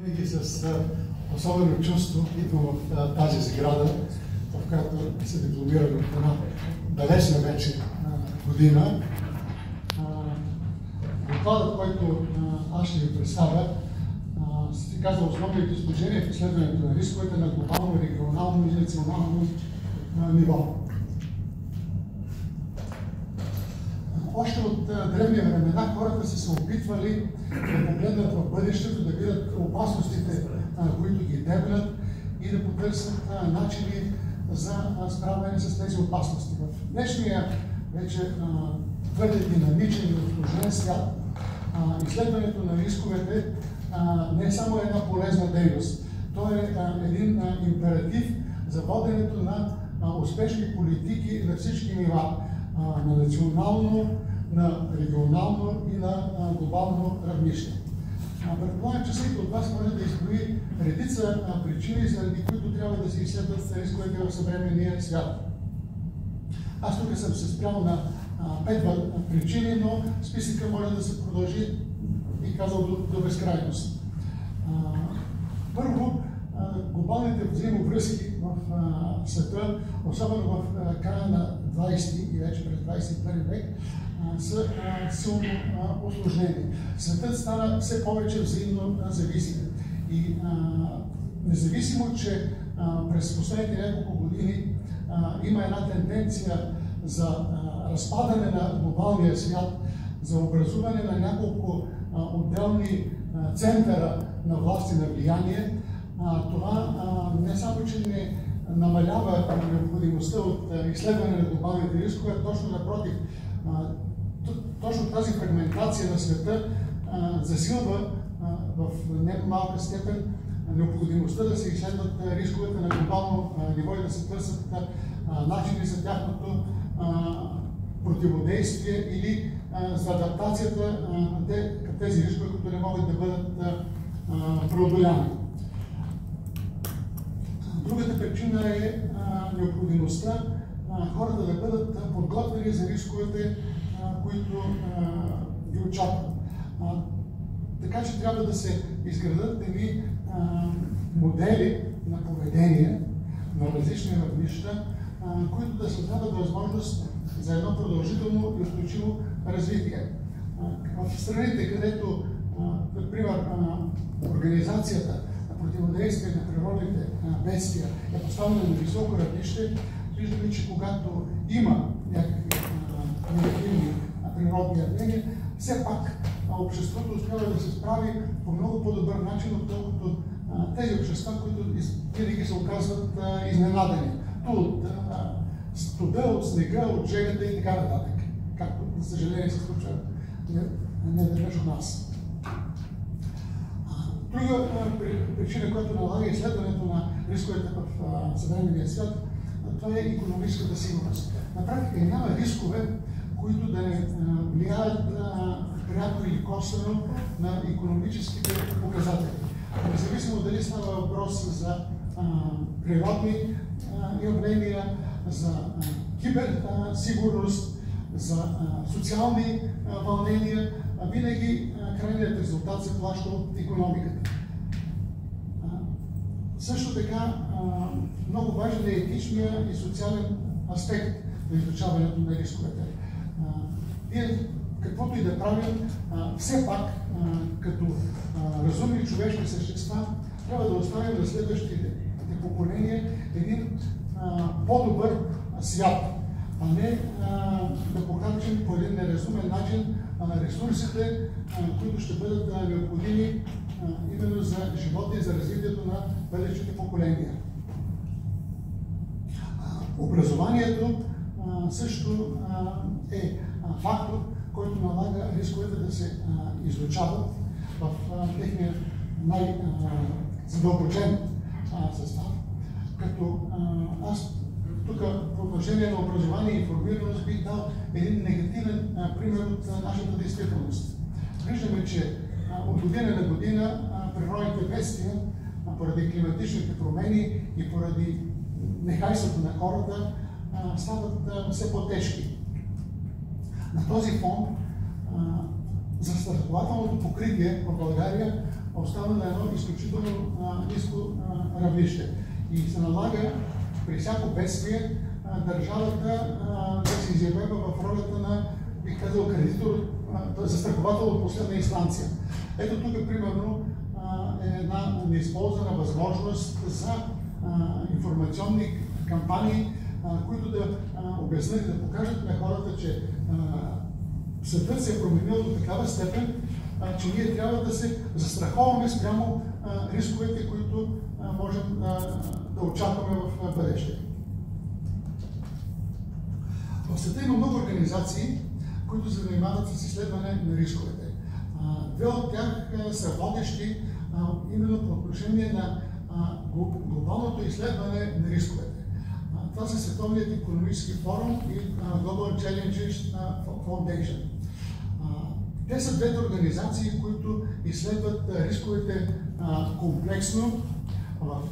Винаги с особено чувство идвам в тази сграда, в която се дипломирах в една далечна вече година. Докладът, който аз ще ви представя, се казва основните достижения в изследването на рисковете на глобално, регионално и национално ниво. Още от древни времена хората са се опитвали да погледнат в бъдещето, да видят опасностите, които ги дебнат и да потърсят начини за справяне с тези опасности. В днешния вече твърде динамичен и усложнен свят, изследването на рисковете не е само една полезна дейност, то е един императив за воденето на успешни политики на всички нива, на национално, на регионално и на глобално равнище. Предполагам, че всеки от вас може да изброи редица причини, заради които трябва да се изследват рисковете в съвременния свят. Аз тук съм се спрял на 5 причини, но списъка може да се продължи и казал до безкрайност. Първо, глобалните взаимовръзки в света, особено в края на 20 и вече през 21 век, са силно усложнени. Светът стана все повече взаимно зависим. И независимо, че през последните няколко години има една тенденция за разпадане на глобалния свят, за образуване на няколко отделни центъра на власт и на влияние, това не само, че не намалява необходимостта от изследване на глобалните рискове, точно напротив, точно тази фрагментация на света засилва в немалка степен необходимостта да се изследват рисковете на глобално ниво и да се търсят начини за тяхното противодействие или за адаптацията към тези рискове, които не могат да бъдат преодоляни. Другата причина е необходимостта хората да бъдат подготвени за рисковете, които ги очакват. Така че трябва да се изградат едни модели на поведение на различни равнища, които да създават възможност за едно продължително и устойчиво развитие. В страните, където, например, организацията на противодействие на природните бедствия е поставена на високо равнище, виждаме, че когато има някакви негативни природни явления, все пак обществото успява да се справи по много по-добър начин, отколкото тези общества, които винаги се оказват изненадани. От студа, от снега, от жегата и така нататък. Както, за съжаление, се случва неведнъж у нас. Друга причина, която налага изследването на рисковете в съвременния свят, това е икономическата сигурност. На практика няма рискове, които да не влияят пряко или косвено на икономическите показатели. Независимо дали става въпрос за природни явления, за киберсигурност, за социални вълнения, винаги крайният резултат се плаща от икономиката. Също така, много важен е етичния и социален аспект на изучаването на рисковете. Ние, каквото и да правим, все пак, като разумни човешки същества, трябва да оставим на следващите поколения един по-добър свят, а не да похарчим по един неразумен начин ресурсите, които ще бъдат необходими именно за живота и за развитието на бъдещите поколения. Образованието също е фактор, който налага рисковете да се изучават в техния най-задълбочен състав. Като аз тук по отношение на образование и информираност бих дал един негативен пример от нашата действителност. Виждаме, че от година на година природните бедствия, поради климатичните промени и поради нехайството на хората, стават все по-тежки. На този фон застрахователното покритие в България остава на едно изключително ниско равнище. И се налага при всяко бедствие държавата да се изявява в ролята на, бих казал, кредитор, застраховател от последна инстанция. Ето тук, примерно, е една неизползвана възможност за информационни кампании, които да обяснят и да покажат на хората, че светът се е променил до такава степен, че ние трябва да се застраховаме спрямо рисковете, които можем да очакваме в бъдеще. В света има много организации, които се занимават с изследване на рисковете. Две от тях са водещи именно по отношение на глобалното изследване на рисковете. Това са Световният икономически форум и Global Challenges Foundation. Те са двете организации, които изследват рисковете комплексно в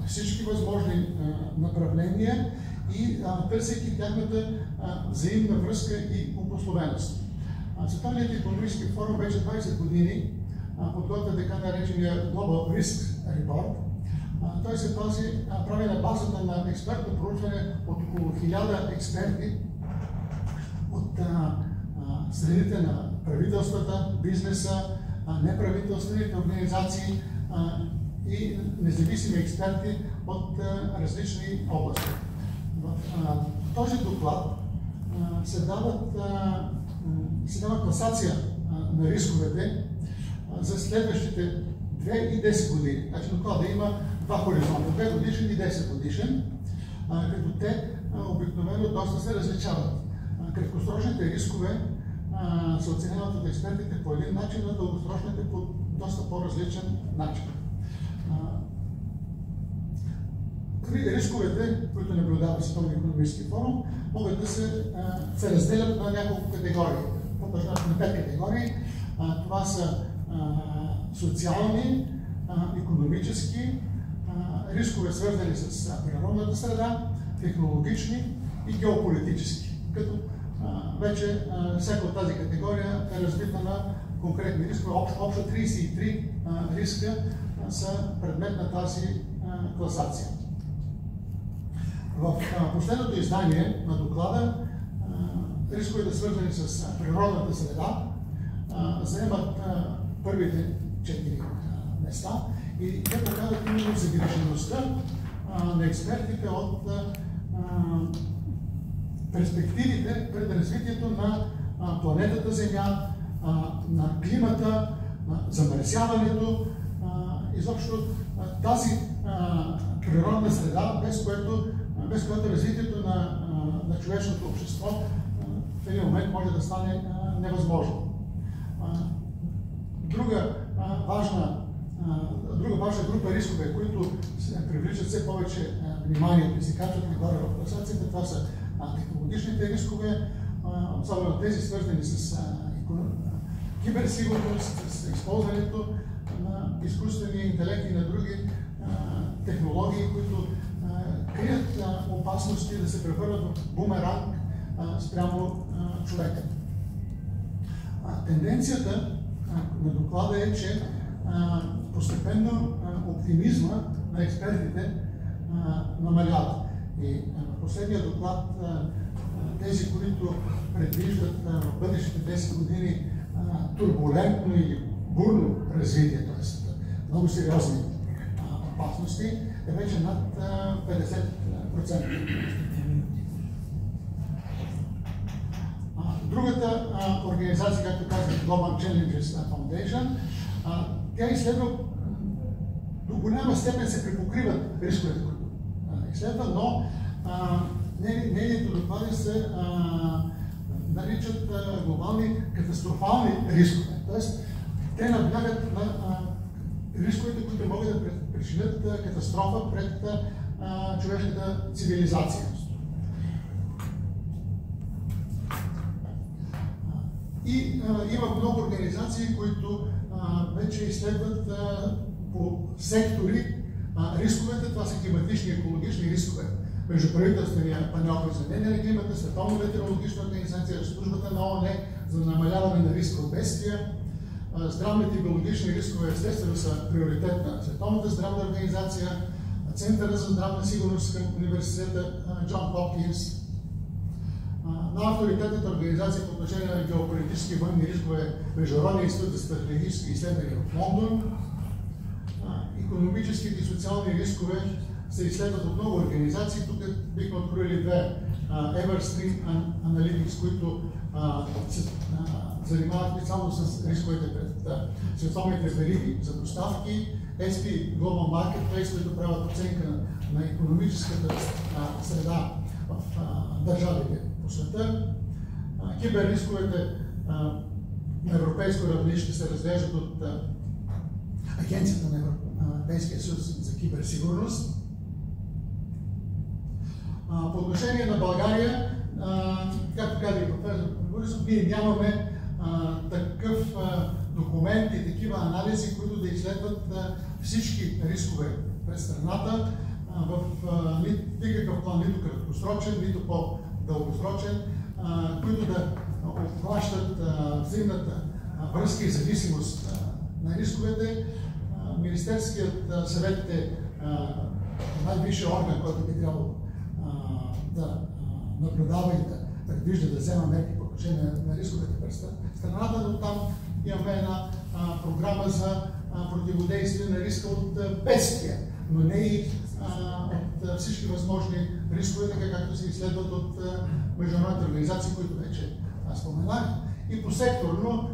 всички възможни направления и търсейки тяхната взаимна връзка и обусловеност. Световният икономически форум вече 20 години подготвя така наречения Global Risk Report. Той се прави на базата на експертно проучване от около 1000 експерти от средите на правителствата, бизнеса, неправителствените организации и независими експерти от различни области. В този доклад се дава класация на рисковете за следващите 2 и 10 години. Значи доклада има два хоризонта, 2 годишен и 10 годишен, като те обикновено доста се различават. Краткосрочните рискове се оценяват от експертите по един начин, а дългосрочните по доста по-различен начин. Рисковете, които наблюдава Световния икономически форум, могат да се разделят на няколко категории. По-точно на 5 категории. Това са социални, икономически, рискове свързани с природната среда, технологични и геополитически. Като вече всяка от тази категория е разбита на конкретни рискове. Общо 33 риска са предмет на тази класация. В последното издание на доклада рисковете, свързани с природната среда, заемат първите 4 места и те показват именно загрижеността на експертите от перспективите пред развитието на планетата Земя, на климата, на замърсяването, изобщо тази природна среда, без която развитието на човешкото общество в един момент може да стане невъзможно. Друга важна група рискове, които привличат все повече вниманието и се качват нагоре в класацията, това са технологичните рискове, особено тези свързани с киберсигурност, с използването на изкуствения интелект и на други технологии, които крият опасности да се превърнат в бумеранг спрямо човека. Тенденцията на доклада е, че постепенно оптимизма на експертите намалява. И в последния доклад тези, които предвиждат в бъдещите 10 години турбулентно или бурно развитие, т.е. много сериозни опасности, е вече над 50%. Другата организация, както казах, Global Challenges Foundation, тя изследва, до голяма степен се припокриват рисковете, които изследва, но нейните доклади се наричат глобални катастрофални рискове. Тоест, те наблягат на рисковете, които могат да причинят катастрофа пред човешката цивилизация. И има много организации, които вече изследват по сектори рисковете. Това са климатични и екологични рискове. Междуправителствения панел по изменение на климата, Световна метеорологична организация, службата на ООН за намаляване на риска от бедствия, здравните и биологични рискове естествено са приоритет на Световната здравна организация, Центъра за здравна сигурност към университета Джон Хопкинс, на авторитетната организация по отношение на геополитически и военни рискове Международния институт за стратегически изследвания в Лондон. Икономическите и социални рискове се изследват от много организации. Тук бихме откроили две. Everstream Analytics, които се занимават специално с рисковете пред световните вериги за доставки, SP Global Marketplace, които правят оценка на икономическата среда в държавите по света. Киберрисковете на европейско равнище се разглеждат от Агенцията на Европейския съюз за киберсигурност. По отношение на България, както каза и професор Борисов, ние нямаме такъв документ и такива анализи, които да изследват всички рискове през страната в никакъв план, нито краткосрочен, нито по-дългосрочен, които да обхващат взаимната връзка и зависимост на рисковете. Министерският съвет е най-висшият орган, който би трябвало да наблюдава и да предвижда да взема мерки по отношение на рисковете през страната, но там имаме една програма за противодействие на риска от бедствия, но не и от всички възможни рискове, така както се изследват от международните организации, които вече споменах. И по секторно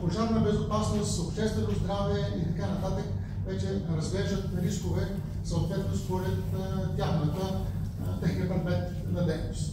пожарна безопасност, обществено здраве и така нататък вече разглеждат рискове съответно според техния предмет на дейност.